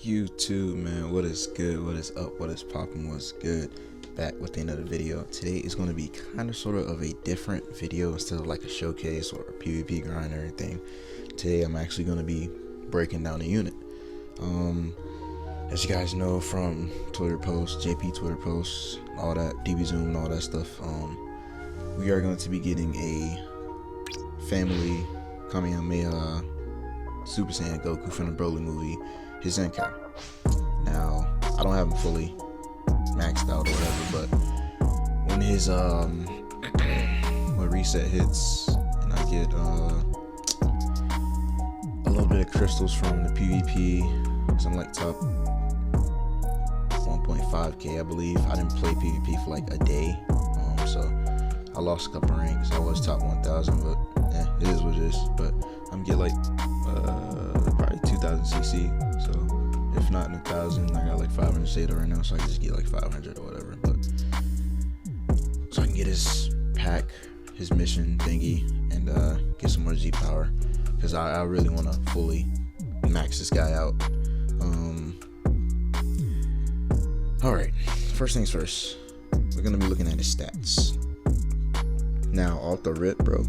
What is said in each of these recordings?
YouTube, man, what is good, what is up, what is popping, what's good? Back with another video. Today is going to be kind of sort of a different video instead of like a showcase or a PvP grind or anything. Today I'm actually going to be breaking down a unit. As you guys know from Twitter posts, JP Twitter posts, all that, DB Zoom and all that stuff, we are going to be getting a family Kamehameha Super Saiyan Goku from the Broly movie, his ZENKAI. Now, I don't have him fully maxed out or whatever, but when his when reset hits and I get a little bit of crystals from the PvP, because I'm like top 1.5k I believe. I didn't play PvP for like a day, so I lost a couple ranks. I was top 1000, but yeah, it is what it is. But I'm getting like probably 2000 CC, so if not in 1000, I got like 500 SATA right now, so I can just get like 500 or whatever. But so I can get his pack, his mission thingy, and get some more Z power, because I really want to fully max this guy out. All right, first things first, we're gonna be looking at his stats. Now, off the rip, bro,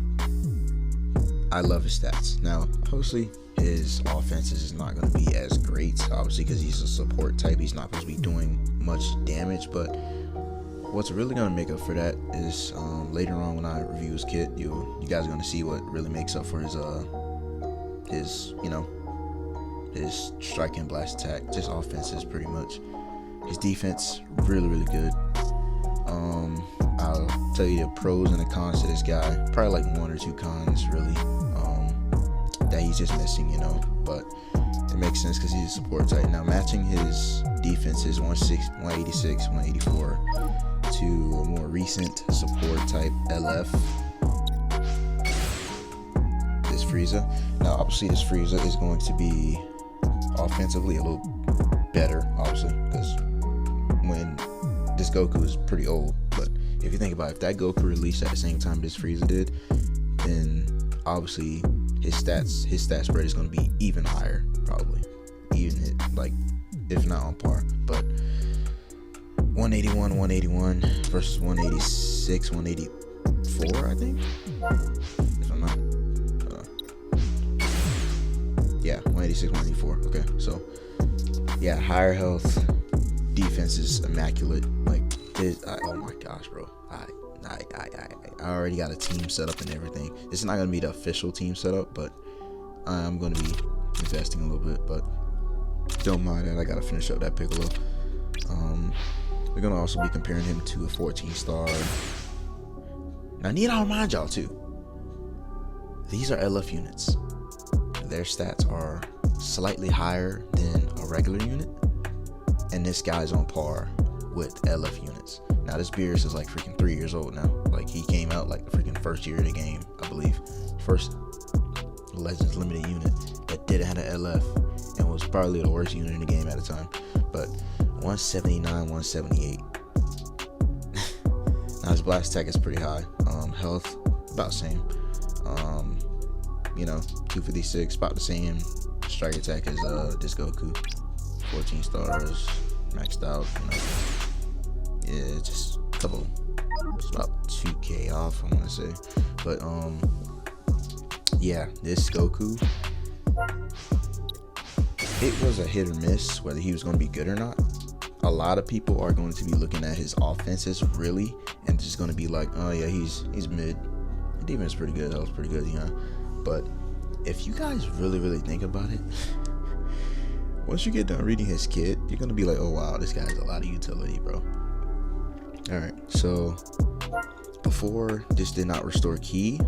I love his stats. Now, obviously, his offenses is not going to be as great, obviously, because he's a support type. He's not supposed to be doing much damage, but what's really going to make up for that is later on when I review his kit, you guys are going to see what really makes up for his his strike and blast attack. Just offenses, pretty much. His defense, really good. I'll tell you the pros and the cons to this guy. Probably like one or two cons, really, that he's just missing, but it makes sense because he's a support type. Now, matching his defenses 186, 184 to a more recent support type LF, this Frieza. Now, obviously, this Frieza is going to be offensively a little better, obviously, because when this Goku is pretty old. But if you think about it, if that Goku released at the same time this Frieza did, then obviously his stat spread is going to be even higher, probably even like if not on par. But 181 versus 186, 184, I think, if I'm not yeah, 186, 184. Okay, so yeah, higher health, defense is immaculate. Like this, oh my gosh, bro, I already got a team set up and everything. This is not gonna be the official team setup, but I'm gonna be investing a little bit. But don't mind that, I gotta finish up that Piccolo. We're gonna also be comparing him to a 14-star. Now, I need to remind y'all too, these are LF units. Their stats are slightly higher than a regular unit, and this guy's on par with LF units. Now, this Beerus is like freaking 3 years old now. Like, he came out like the freaking first year of the game, I believe. First Legends Limited unit that didn't have an LF and was probably the worst unit in the game at the time. But 179, 178. Now, his blast attack is pretty high. Health, about the same. 256, about the same. Strike attack as this Goku. 14 stars, maxed out, yeah, just a couple, it's about 2k off, I want to say. But yeah, this Goku, it was a hit or miss whether he was going to be good or not. A lot of people are going to be looking at his offenses really and just going to be like, oh yeah, he's mid. The defense is pretty good, that was pretty good, but if you guys really think about it, once you get done reading his kit, you're gonna be like, oh wow, this guy has a lot of utility, bro. Alright, so before, this did not restore ki,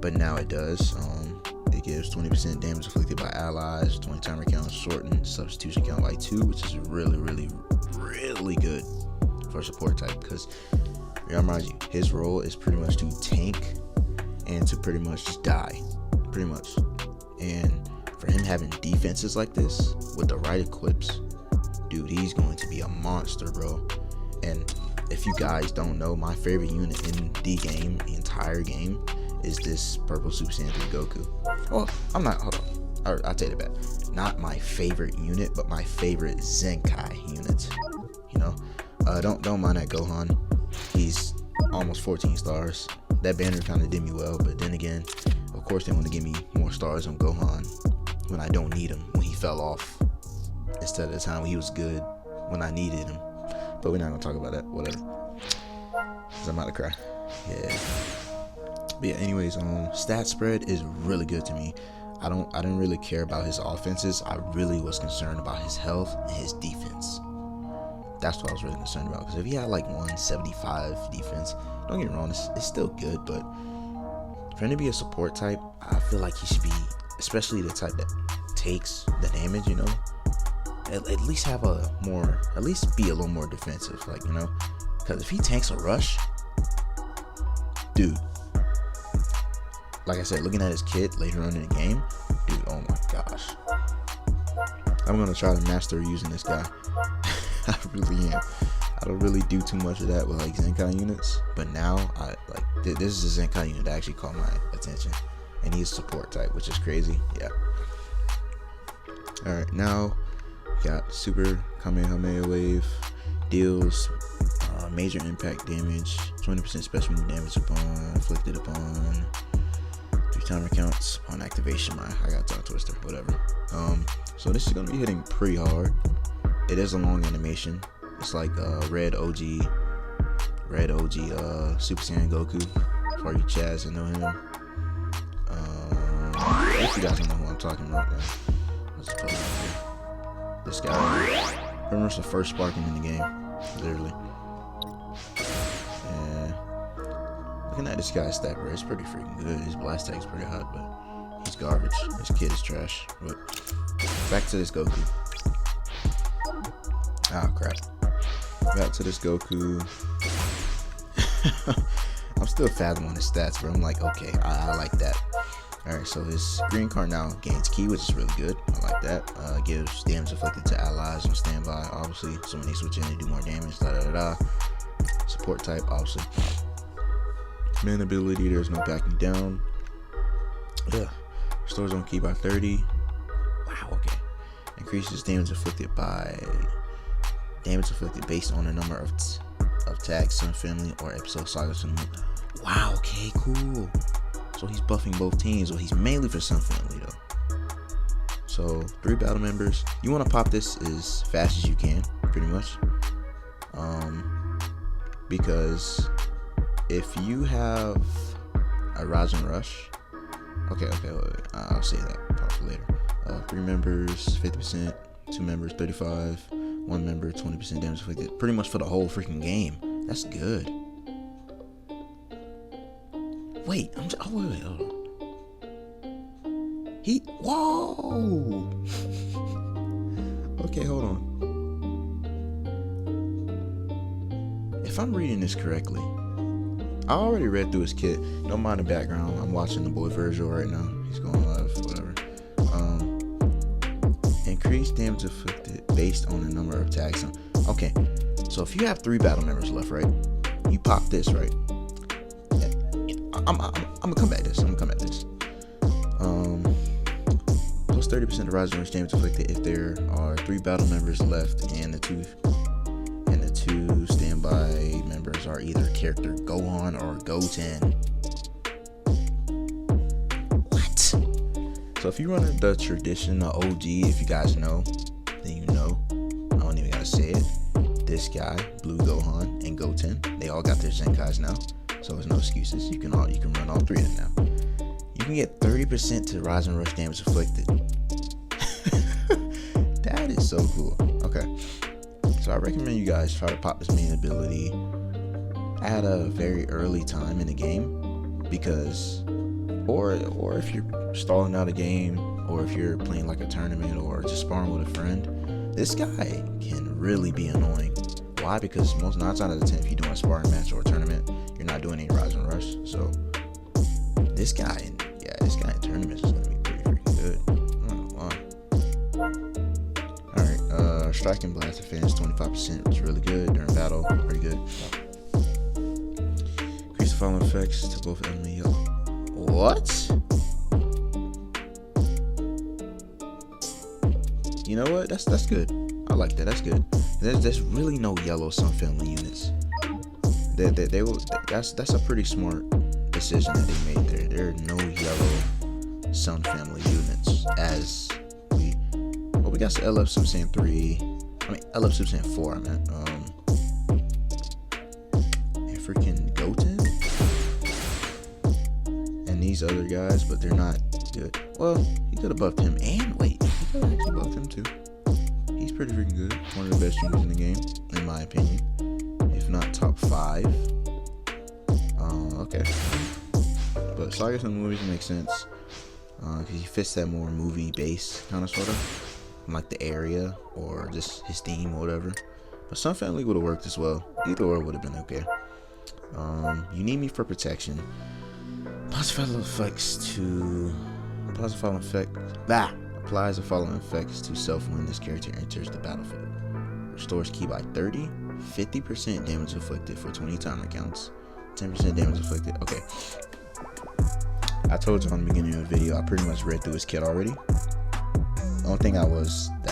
but now it does. It gives 20% damage inflicted by allies, 20 timer count, shortened substitution count by 2, which is really good for a support type, because remind you, his role is pretty much to tank and to pretty much just die, pretty much. And for him having defenses like this with the right equips, dude, he's going to be a monster, bro. And if you guys don't know, my favorite unit in the game, the entire game, is this purple Super Saiyan 3 Goku. Well, I'm not, hold on, I take it back. not my favorite unit, but my favorite Zenkai unit. You know, don't mind that Gohan. He's almost 14 stars. That banner kind of did me well, but then again, of course they want to give me more stars on Gohan when I don't need him, when he fell off, instead of the time when he was good when I needed him. But we're not gonna talk about that. Whatever. Cause I'm about to cry. Yeah. But yeah. Anyways, stat spread is really good to me. I didn't really care about his offenses. I really was concerned about his health and his defense. That's what I was really concerned about. Because if he had like 175 defense, don't get me wrong, it's still good. But for him to be a support type, I feel like he should be, especially the type that takes the damage, you know, at least have at least be a little more defensive, like, you know, because if he tanks a rush, dude, like I said, looking at his kit later on in the game, dude, oh my gosh, I'm gonna try to master using this guy. I really am. I don't really do too much of that with like Zenkai units, but now this is a Zenkai unit that actually caught my attention, and he's support type, which is crazy. Yeah. All right, now got Super Kamehameha Wave, deals major impact damage, 20% special move damage inflicted upon 3 timer counts on activation. I got tongue twister, whatever. So this is gonna be hitting pretty hard. It is a long animation. It's like red OG Super Saiyan Goku for you Chaz and know him. If you guys don't know who I'm talking about, then let's put it up here. This guy, pretty much the first sparking in the game, literally. Yeah. Looking at this guy's stat, bro, it's pretty freaking good. His blast tag's pretty hot, but he's garbage. This kid is trash. But back to this Goku. Ah, crap. Back to this Goku. I'm still fathoming his stats, bro. I'm like, okay, I like that. Alright, so his green card now gains ki, which is really good. I like that. Gives damage inflicted to allies on standby, obviously. So when they switch in, they do more damage. Support type, obviously. Main ability, there's no backing down. Yeah. Restores on ki by 30. Wow, okay. Increases damage inflicted based on the number of tags, Sun Family, or episode Saga Sun. Wow, okay, cool. So he's buffing both teams, or he's mainly for Sun Family though. So 3 battle members. You want to pop this as fast as you can, pretty much. Because if you have a Rise and Rush, okay, wait, I'll say that probably later. 3 members, 50%. 2 members, 35. 1 member, 20% damage inflicted. Pretty much for the whole freaking game. That's good. Wait, wait, hold on. Whoa! Okay, hold on. If I'm reading this correctly, I already read through his kit. Don't mind the background. I'm watching the boy Virgil right now. He's going live, whatever. Increased damage inflicted based on the number of tags. Okay, so if you have 3 battle members left, right? You pop this, right? I'm gonna come back this. Plus 30% of rise and rush damage inflicted if there are 3 battle members left, and the two standby members are either character Gohan or Goten. What? So if you run the traditional OG, if you guys know, then you know. I don't even gotta say it. This guy, Blue Gohan and Goten, they all got their Zenkais now. So there's no excuses. You can run all 3 of them now. You can get 30% to rise and rush damage inflicted. That is so cool. Okay. So I recommend you guys try to pop this main ability at a very early time in the game, because or if you're stalling out a game, or if you're playing like a tournament or just sparring with a friend, this guy can really be annoying. Why? Because most 9 times out of 10, if you're doing a sparring match or a tournament, you're not doing any rise and rush. So this guy in tournaments is gonna be pretty freaking good. Alright, strike and blast defense 25%, which is really good during battle, pretty good. Increase the following effects to both enemy heal. What? You know what? That's good. I like that. That's good. There's really no yellow Sun family units. That's a pretty smart decision that they made there. There are no yellow Sun family units as we got LF Super Saiyan 3. I mean LF Super Saiyan 4. I meant and freaking Goten and these other guys, but they're not good. Well, he could have buffed him, and wait, he could have actually buffed him too. He's pretty freaking good. One of the best units in the game, in my opinion, if not top 5. Okay, but Saga Sun movies make sense because he fits that more movie base kind of sort of, like the area or just his theme or whatever. But Sun Family would have worked as well. Either or would have been okay. You need me for protection. Applies the following effects to self when this character enters the battlefield. Restores ki by 30, 50% damage inflicted for 20 timer counts, 10% damage inflicted. Okay. I told you on the beginning of the video, I pretty much read through his kit already. The only thing I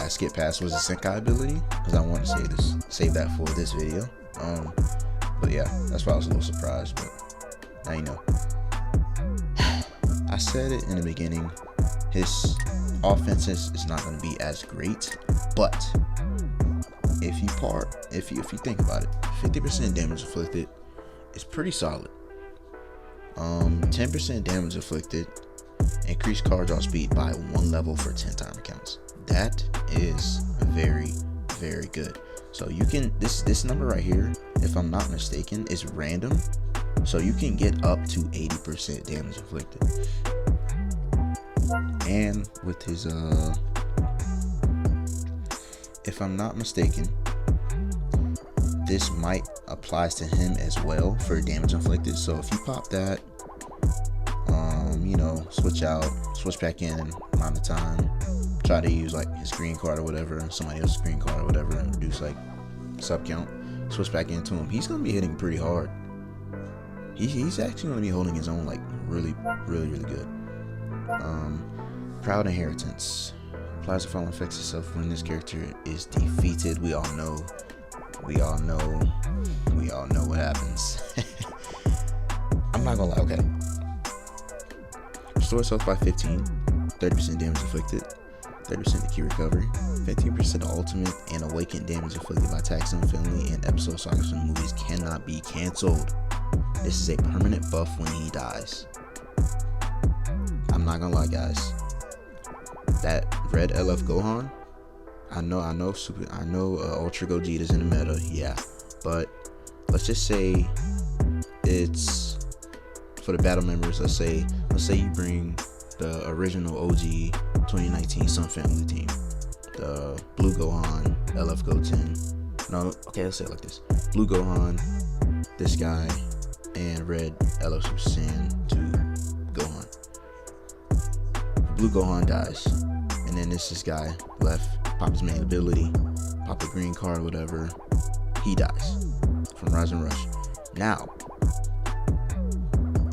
skipped past was the ZENKAI ability, because I wanted to save that for this video. But yeah, that's why I was a little surprised, but now you know. I said it in the beginning, his offenses is not going to be as great, but if you think about it, 50% damage inflicted is pretty solid. 10% damage inflicted, increased card draw speed by 1 level for 10 timer counts. That is very, very good. So you can, this number right here, if I'm not mistaken, is random. So you can get up to 80% damage inflicted. And with his, if I'm not mistaken, this might applies to him as well for damage inflicted. So if you pop that, you know, switch back in amount of time, try to use like his green card or whatever, somebody else's green card or whatever, and reduce like sub count, switch back into him, he's gonna be hitting pretty hard. He's actually gonna be holding his own like really, really, really good. Proud Inheritance applies the following effects itself when this character is defeated. We all know what happens. I'm not gonna lie. Okay. Restore itself by 15, 30% damage inflicted, 30% to key recovery, 15% ultimate, and awakened damage inflicted by attacks Sun family and episode Saga Sun movies cannot be cancelled. This is a permanent buff when he dies. I'm not gonna lie, guys. That red LF Gohan, I know Ultra Gogeta's in the meta, yeah, but let's just say it's for the battle members. Let's say you bring the original OG 2019 Sun Family team, the Blue Gohan, LF Goten. No, okay, let's say it like this: Blue Gohan, this guy, and Red LF Super Saiyan 2 Gohan. Blue Gohan dies, and then this guy left, pop his main ability, pop a green card or whatever, he dies from Rise and Rush. Now,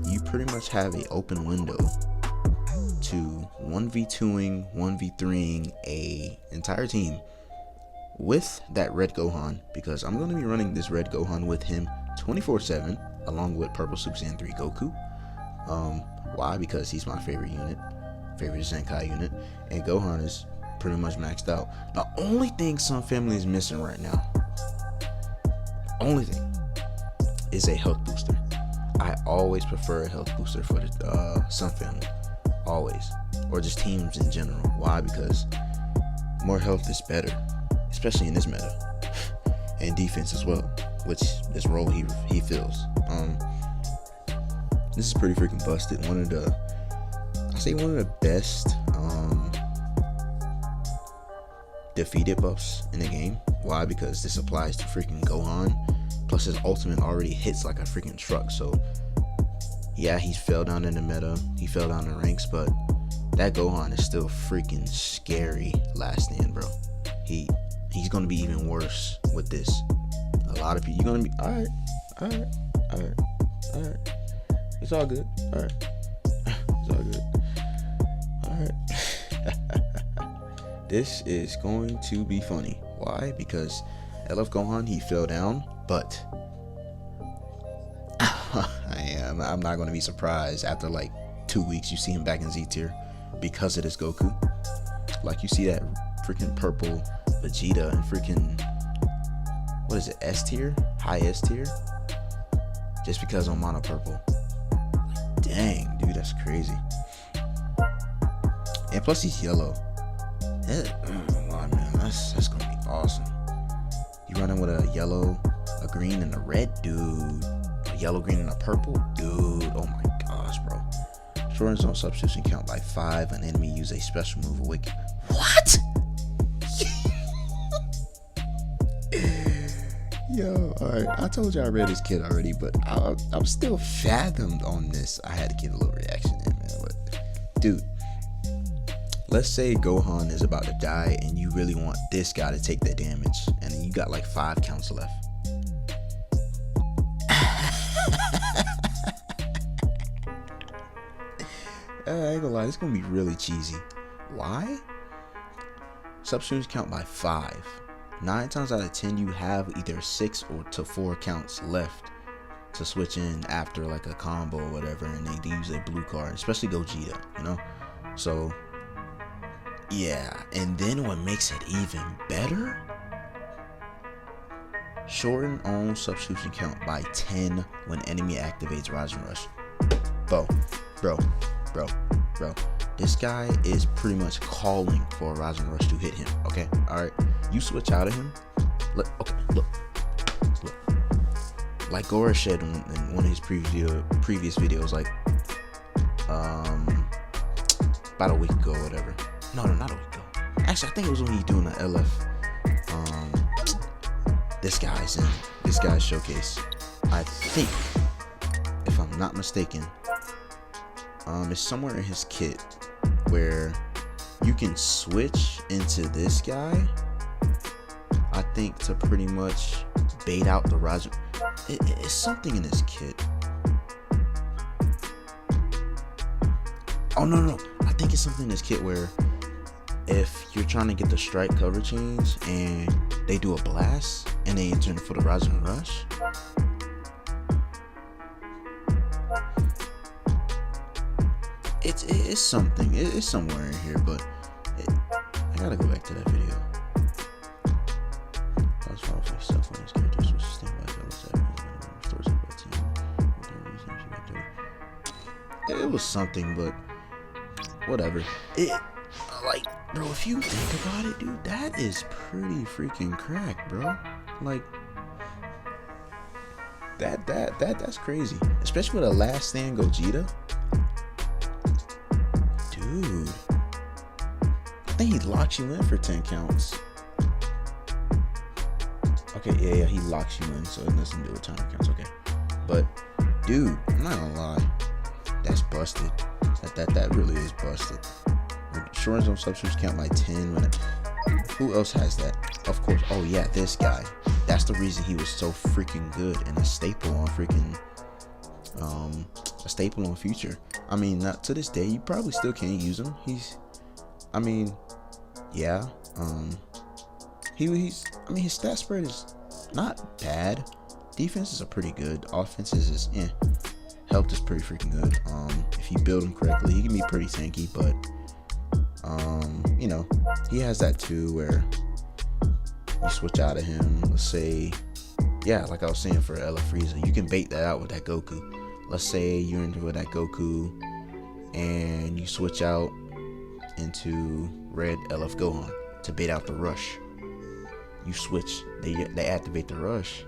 you pretty much have an open window to 1v2ing, 1v3ing a entire team with that Red Gohan, because I'm going to be running this Red Gohan with him 24/7 along with Purple Super Saiyan 3 Goku. Why? Because he's my favorite unit, favorite ZENKAI unit, and Gohan is pretty much maxed out. The only thing Sun Family is missing right now, only thing, is a health booster. I always prefer a health booster for the Sun Family, always, or just teams in general. Why? Because more health is better, especially in this meta, and defense as well, which this role he fills. This is pretty freaking busted. One of the best defeated buffs in the game. Why? Because this applies to freaking Gohan, plus his ultimate already hits like a freaking truck. So yeah, he fell down in the meta, he fell down in ranks, but that Gohan is still freaking scary last stand, bro. He's gonna be even worse with this. A lot of people, you're gonna be alright. It's all good. Alright. It's all good. Alright. This is going to be funny. Why? Because LF Gohan, he fell down, but I'm not going to be surprised after like 2 weeks you see him back in Z tier because of this Goku. Like, you see that freaking purple Vegeta and freaking, what is it, S tier? High S tier? Just because I'm mono purple. Like, dang, dude, that's crazy. And plus he's yellow. Oh man, that's gonna be awesome. You running with a yellow, a green, and a red, dude. A yellow, green, and a purple, dude. Oh my gosh, bro. Shorten zone substitution count by 5. An enemy use a special move awaken. What? Yo, alright. I told you I read this kid already, but I'm still fathomed on this. I had to get a little reaction in, man. But, dude, let's say Gohan is about to die and you really want this guy to take that damage, and then you got like 5 counts left. I ain't gonna lie, it's gonna be really cheesy. Why? Substitutions count by 5. 9 times out of 10 you have either 6 or to 4 counts left to switch in after like a combo or whatever, and they use a blue card, especially Gogeta, you know? So yeah, and then what makes it even better? Shorten on substitution count by 10 when enemy activates Rise and Rush. Bro. This guy is pretty much calling for a Rise and Rush to hit him. Okay, all right. You switch out of him. Look. Like Gora said in one of his previous videos, like about a week ago or whatever. No, not a week ago. Actually, I think it was when he doing the LF. This guy's showcase. I think, if I'm not mistaken, it's somewhere in his kit where you can switch into this guy. I think to pretty much bait out the Rise. It's something in his kit. Oh no! I think it's something in his kit where if you're trying to get the strike cover change and they do a blast and they enter for the Rise and Rush. It's something. It's somewhere in here, but I gotta go back to that video. It was something, but whatever. Like, bro, if you think about it, dude, that is pretty freaking crack, bro. Like, that's crazy. Especially with a last stand Gogeta. Dude, I think he locks you in for 10 counts. Okay, yeah, he locks you in, so it doesn't do a ton of counts. Okay, but dude, I'm not gonna lie, that's busted. That really is busted. Shorten zone substitutes count by 10 when who else has that? Of course. Oh yeah, this guy. That's the reason he was so freaking good and a staple on freaking Future. I mean, not to this day, you probably still can't use him. His stat spread is not bad. Defenses are pretty good. Offenses is Health is pretty freaking good. If you build him correctly, he can be pretty tanky, but he has that too where you switch out of him. Let's say, like I was saying for Ella Frieza, you can bait that out with that Goku. Let's say you're into that Goku and you switch out into Red LF Gohan to bait out the rush. You switch, they activate the rush.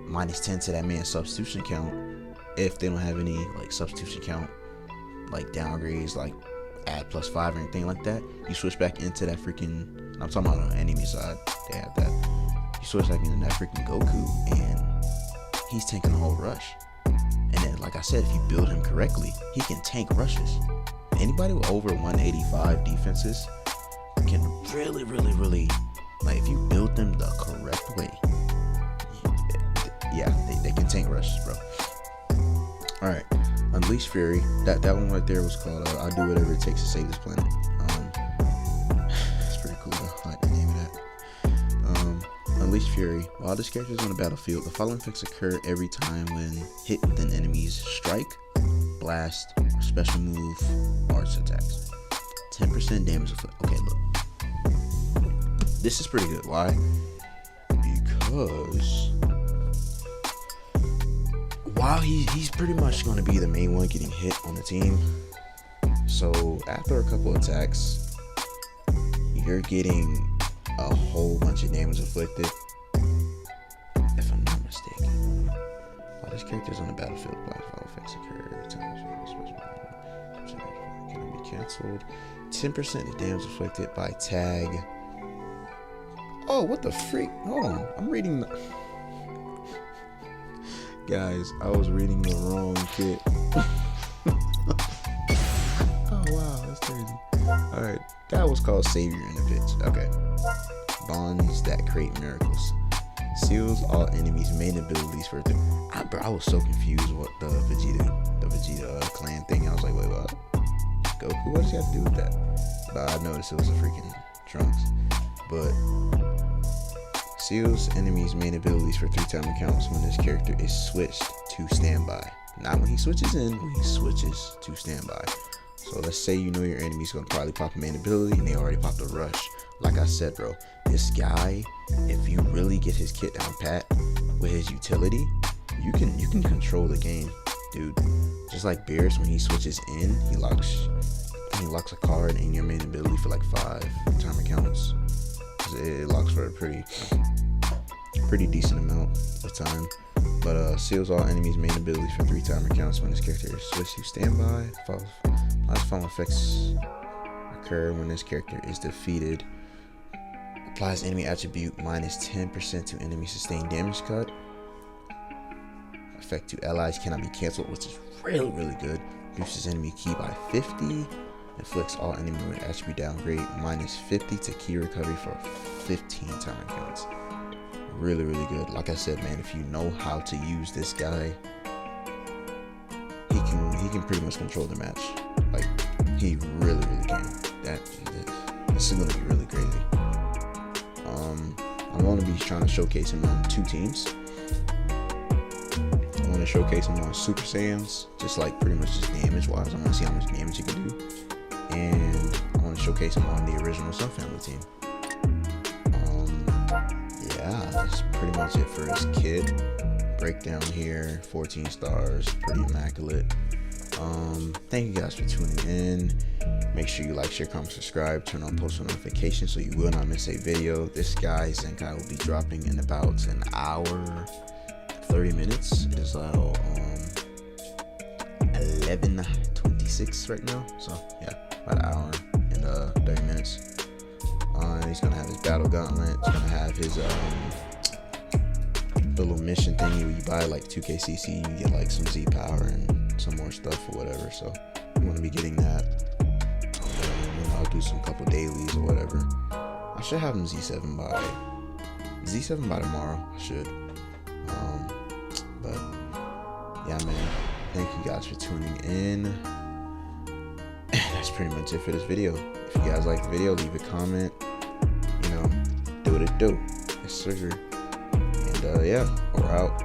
-10 to that man's substitution count. If they don't have any like substitution count, like downgrades, like add +5 or anything like that, you switch back into that freaking, I'm talking about on the enemy side, they have that. You switch back into that freaking Goku and he's tanking the whole rush. And then, like I said, if you build him correctly, he can tank rushes. Anybody with over 185 defenses can really, like, if you build them the correct way, they can tank rushes, bro. Alright, Unleash Fury. That one right there was called I'll do whatever it takes to save this planet. Unleash Fury. While this character is on the battlefield, the following effects occur every time when hit with an enemy's strike, blast, or special move, arts attacks. 10% damage effect. Okay, look. This is pretty good. Why? Because while he's pretty much going to be the main one getting hit on the team, so after a couple attacks, you're getting a whole bunch of damage inflicted. If I'm not mistaken, while this character's on the battlefield, blast effects occur every time. Can be cancelled. 10% damage inflicted by tag. Oh, what the freak? Hold on, I'm reading the... Guys, I was reading the wrong kit. Oh wow, that's crazy. Alright, that was called Savior in the Pitch. Okay. Bonds that create miracles. Seals all enemies' main abilities for I was so confused what the Vegeta clan thing. I was like, wait, what? Goku, what does he have to do with that? But I noticed it was a freaking Trunks. But seals enemies' main abilities for 3-time accounts when this character is switched to standby. Not when he switches in, when he switches to standby. So let's say you know your enemy's gonna probably pop a main ability and they already popped a rush. Like I said, bro, this guy, if you really get his kit down pat with his utility, you can control the game, dude. Just like Beerus, when he switches in, he locks a card in your main ability for like 5-time accounts. It locks for a pretty decent amount of time. But seals all enemies' main abilities for 3-time accounts when this character is switched to standby. Following effects occur when this character is defeated. Applies enemy attribute minus 10% to enemy sustained damage cut. Effect to allies cannot be cancelled, which is really good. Reduces enemy key by 50. Inflicts all enemy with attribute downgrade minus 50 to key recovery for 15-time accounts. Really good. Like I said, man, if you know how to use this guy, he can pretty much control the match. Like, he really can. This is gonna be really crazy. I'm gonna be trying to showcase him on 2 teams. I want to showcase him on Super Saiyans, just like pretty much just damage wise. I want to see how much damage he can do, and I want to showcase him on the original Sun Family team. Yeah, that's pretty much it for his kit. Breakdown here, 14 stars, pretty immaculate. Thank you guys for tuning in. Make sure you like, share, comment, subscribe, turn on post notifications so you will not miss a video. This guy ZENKAI will be dropping in about an hour 30 minutes. It is 11:26 right now, so yeah, about an hour and 30 minutes. He's gonna have his battle gauntlet. He's gonna have his the little mission thingy where you buy like 2kcc, you get like some Z power and some more stuff or whatever. So I'm gonna be getting that. I'll do some couple dailies or whatever. I should have him Z7 by tomorrow. I should. But yeah, man. Thank you guys for tuning in. That's pretty much it for this video. If you guys like the video, leave a comment. You know, do what it do. Yes, sir. And yeah, we're out.